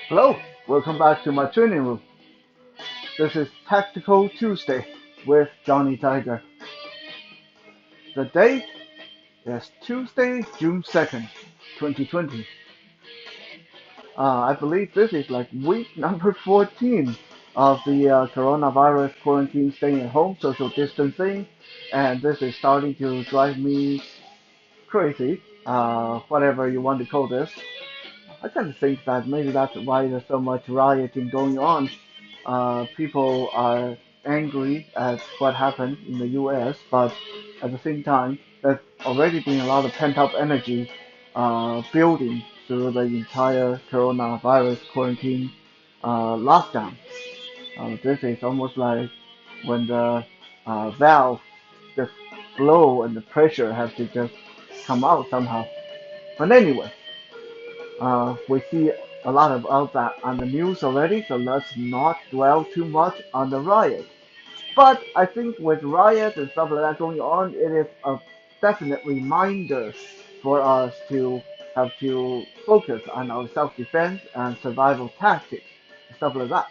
Hello, welcome back to my training room. This is Tactical Tuesday with Johnny Tiger. The date is Tuesday, June 2nd, 2020. I believe this is like week number 14 of the coronavirus quarantine, staying at home, social distancing, and this is starting to drive me crazy, whatever you want to call this. I kind of think that maybe that's why there's so much rioting going on. People are angry at what happened in the U.S., but at the same time, there's already been a lot of pent-up energy building through the entire coronavirus quarantine lockdown. This is almost like when the valve just blow and the pressure has to just come out somehow. But anyway, we see a lot about that on the news already, so let's not dwell too much on the riot. But I think with riots and stuff like that going on, it is a definite reminder for us to have to focus on our self-defense and survival tactics, stuff like that.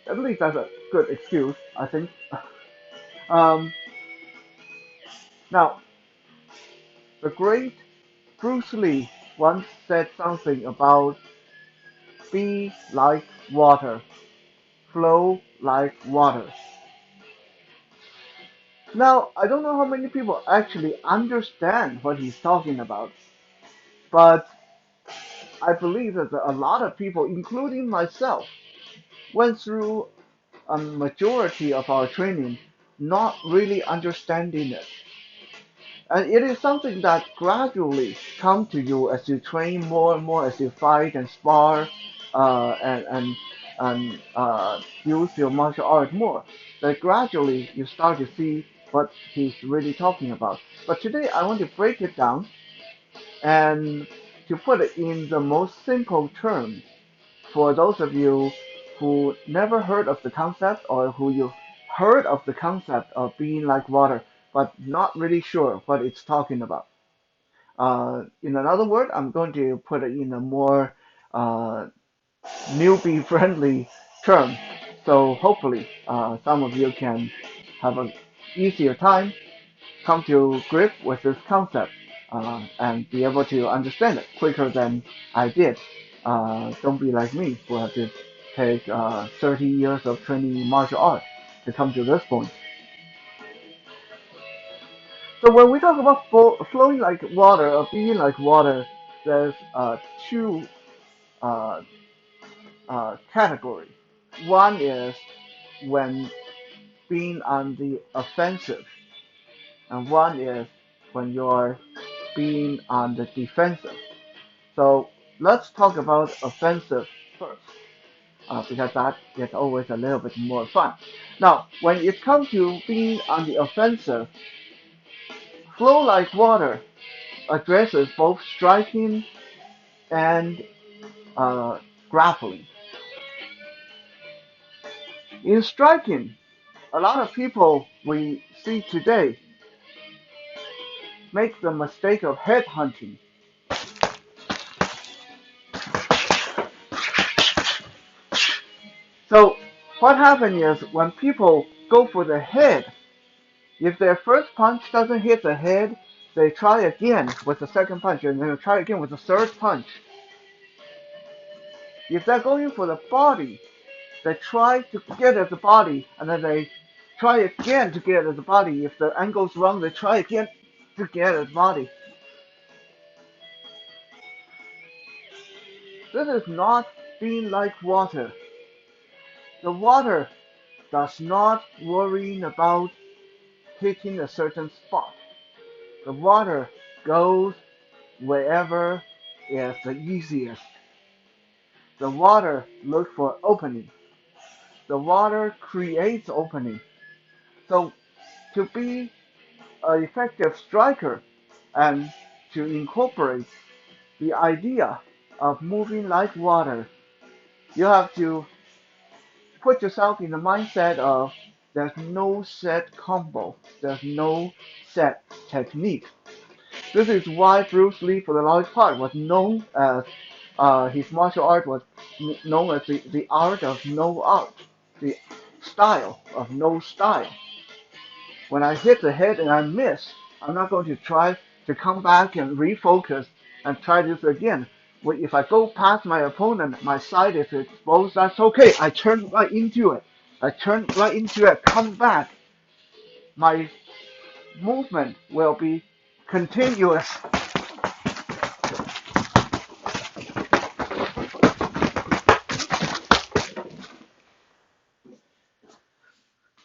At least that's a good excuse, I think. Um, Now, the great Bruce Lee once said something about be like water, flow like water. Now, I don't know how many people actually understand what he's talking about, but I believe that a lot of people, including myself, went through a majority of our training not really understanding it. And it is something that gradually come to you as you train more and more, as you fight and spar, and use your martial art more. That gradually you start to see what he's really talking about. But today I want to break it down and to put it in the most simple terms for those of you who never heard of the concept or who you heard of the concept of being like water but not really sure what it's talking about. In another word, I'm going to put it in a more uh, newbie friendly term. So hopefully some of you can have an easier time come to grip with this concept and be able to understand it quicker than I did. Don't be like me who have to take 30 years of training martial arts to come to this point. So when we talk about flowing like water or being like water, there's two uh, categories. One is when being on the offensive, and one is when you're being on the defensive. So let's talk about offensive first, because that is always a little bit more fun. Now, when it comes to being on the offensive, flow like water addresses both striking and uh, grappling. In striking, a lot of people we see today make the mistake of head hunting. So what happens is when people go for the head, if their first punch doesn't hit the head, they try again with the second punch and then try again with the third punch. If they're going for the body, they try to get at the body and then they try again to get at the body. If the angle's wrong, they try again to get at the body. This is not being like water. The water does not worry about hitting a certain spot. The water goes wherever is the easiest. The water looks for opening. The water creates opening. So to be an effective striker and to incorporate the idea of moving like water, you have to put yourself in the mindset of there's no set combo, there's no set technique. This is why Bruce Lee, for the large part, was known as his martial art was known as the art of no art, the style of no style. When I hit the head and I miss, I'm not going to try to come back and refocus and try this again. If I go past my opponent, my side is exposed, that's okay. I turn right into it. I turn right into it, come back. My movement will be continuous.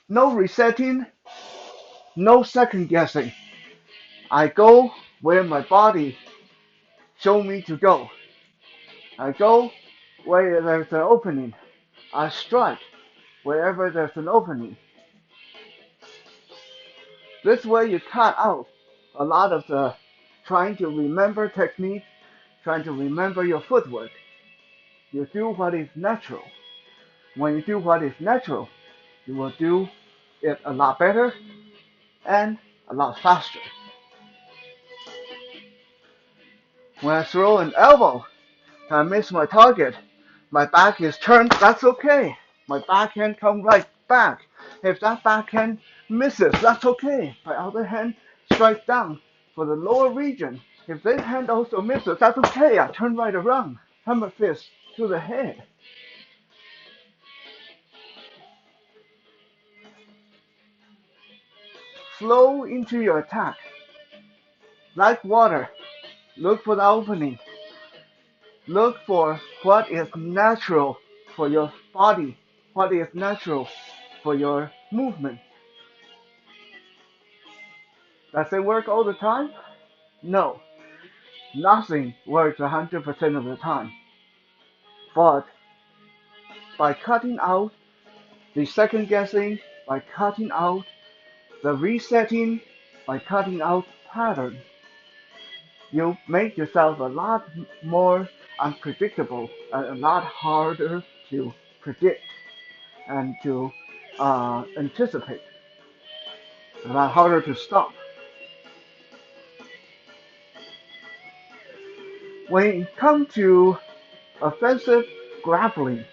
No resetting, no second guessing. I go where my body show me to go. I go where there's an opening. I strike wherever there's an opening. This way you cut out a lot of the trying to remember technique, trying to remember your footwork. You do what is natural. When you do what is natural, you will do it a lot better and a lot faster. When I throw an elbow and I miss my target, my back is turned, that's okay. My backhand come right back. If that backhand misses, that's okay. My other hand strike down for the lower region. If this hand also misses, that's okay. I turn right around. Hammer fist to the head. Flow into your attack. Like water, look for the opening. Look for what is natural for your body, what is natural for your movement. Does it work all the time? No, nothing works 100% of the time. But by cutting out the second guessing, by cutting out the resetting, by cutting out patterns, you make yourself a lot more unpredictable and a lot harder to predict and to anticipate, a lot harder to stop. When it comes to offensive grappling,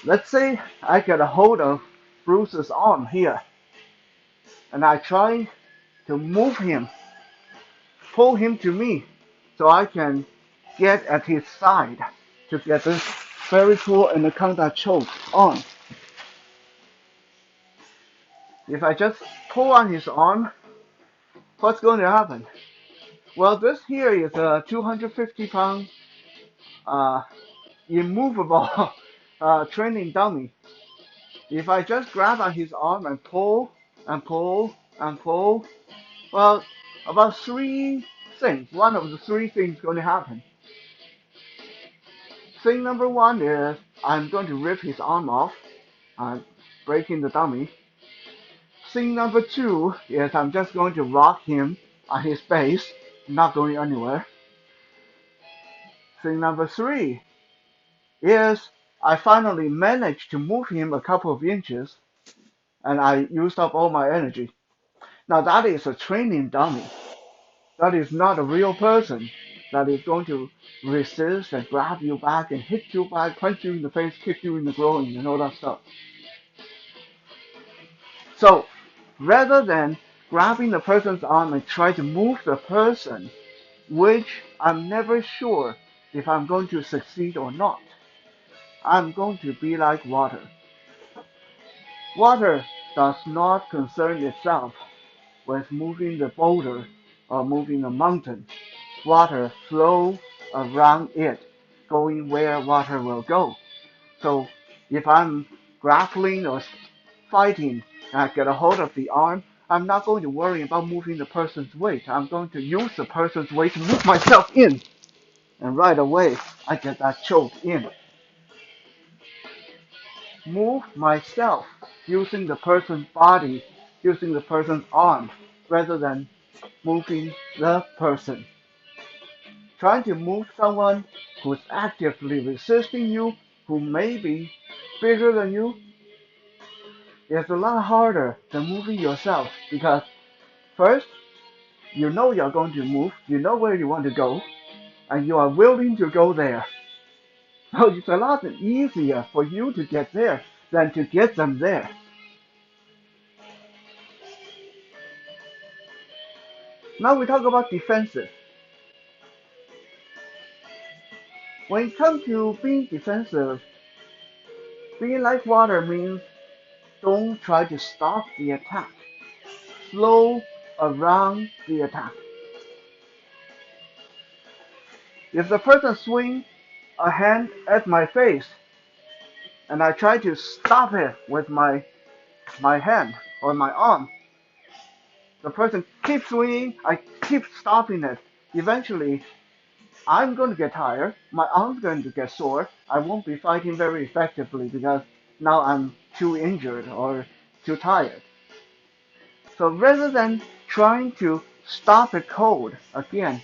let's say I get a hold of Bruce's arm here and I try to move him, pull him to me so I can get at his side to get this very cool anaconda choke on. If I just pull on his arm, what's going to happen? Well, this here is a 250-pound immovable training dummy. If I just grab on his arm and pull and pull and pull, well, about three things. One of the three things going to happen. Thing number one is I'm going to rip his arm off, breaking the dummy. Thing number two is I'm just going to rock him on his base, not going anywhere. Thing number three is I finally managed to move him a couple of inches and I used up all my energy. Now that is a training dummy. That is not a real person that is going to resist and grab you back and hit you back, punch you in the face, kick you in the groin, and all that stuff. So rather than grabbing the person's arm and try to move the person, which I'm never sure if I'm going to succeed or not, I'm going to be like water. Water does not concern itself with moving the boulder or moving a mountain. Water flows around it, going where water will go. So if I'm grappling or fighting and I get a hold of the arm, I'm not going to worry about moving the person's weight. I'm going to use the person's weight to move myself in. And right away, I get that choke in. Move myself using the person's body, using the person's arm, rather than moving the person. Trying to move someone who's actively resisting you, who may be bigger than you, is a lot harder than moving yourself because First, you know you're going to move, you know where you want to go, and you are willing to go there. So it's a lot easier for you to get there than to get them there. Now we talk about defensive. When it comes to being defensive, being like water means don't try to stop the attack. Flow around the attack. If the person swings a hand at my face and I try to stop it with my hand or my arm, the person keeps swinging, I keep stopping it. Eventually, I'm going to get tired, my arm's going to get sore, I won't be fighting very effectively because now I'm too injured or too tired. So rather than trying to stop it cold again,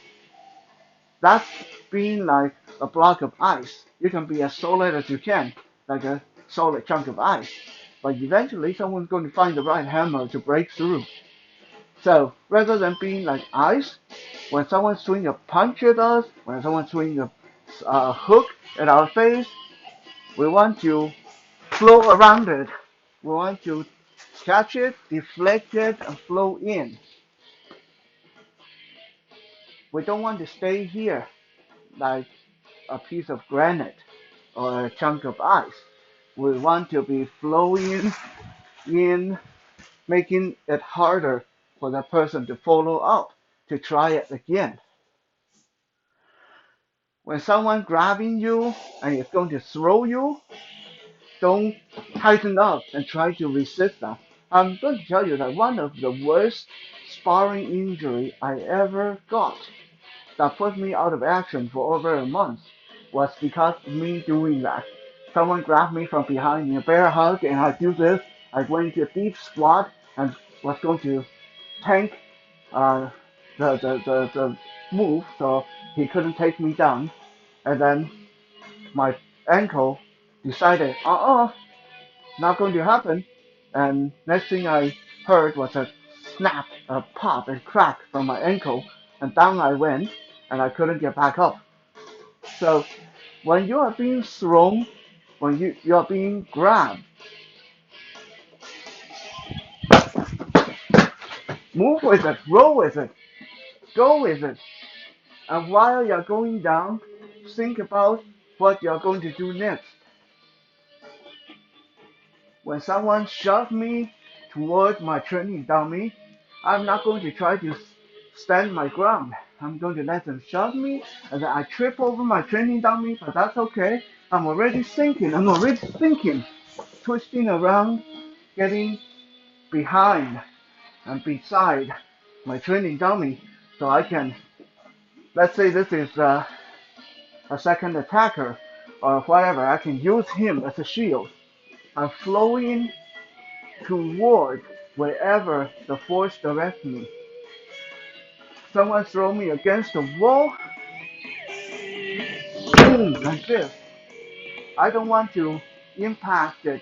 that's being like a block of ice. You can be as solid as you can, like a solid chunk of ice. But eventually someone's going to find the right hammer to break through. So rather than being like ice, when someone swings a punch at us, when someone swings a hook at our face, we want to flow around it. We want to catch it, deflect it, and flow in. We don't want to stay here like a piece of granite or a chunk of ice. We want to be flowing in, making it harder for the person to follow up, to try it again. When someone grabbing you and is going to throw you, don't tighten up and try to resist them. I'm going to tell you that one of the worst sparring injury I ever got that put me out of action for over a month was because of me doing that. Someone grabbed me from behind in a bear hug and I do this. I went into a deep squat and was going to tank uh, the move so he couldn't take me down. And then my ankle decided, not going to happen. And next thing I heard was a snap, a pop, and crack from my ankle, and down I went, and I couldn't get back up. So when you are being thrown, when you are being grabbed, move with it, roll with it, go with it. And while you're going down, think about what you're going to do next. When someone shoves me toward my training dummy, I'm not going to try to stand my ground. I'm going to let them shove me, and then I trip over my training dummy, but that's okay. I'm already thinking, twisting around, getting behind and beside my training dummy, so I can, let's say this is a second attacker, or whatever, I can use him as a shield. I'm flowing toward wherever the force directs me. Someone throw me against the wall, boom, like this. I don't want to impact it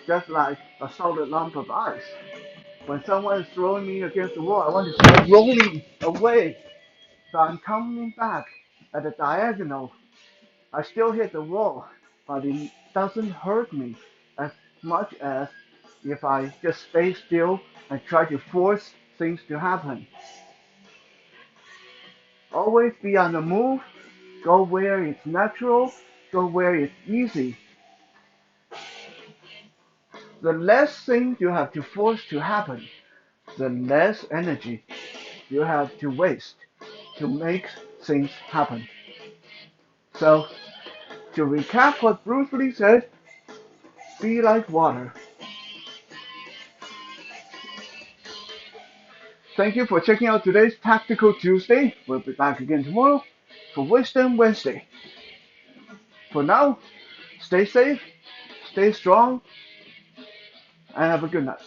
just like a solid lump of ice. When someone is throwing me against the wall, I want to start rolling away. So I'm coming back at a diagonal. I still hit the wall, but it doesn't hurt me as much as if I just stay still and try to force things to happen. Always be on the move, go where it's natural, go where it's easy. The less things you have to force to happen, the less energy you have to waste to make things happen. So, to recap what Bruce Lee said, be like water. Thank you for checking out today's Tactical Tuesday. We'll be back again tomorrow for Wisdom Wednesday. For now, stay safe, stay strong, and have a good night.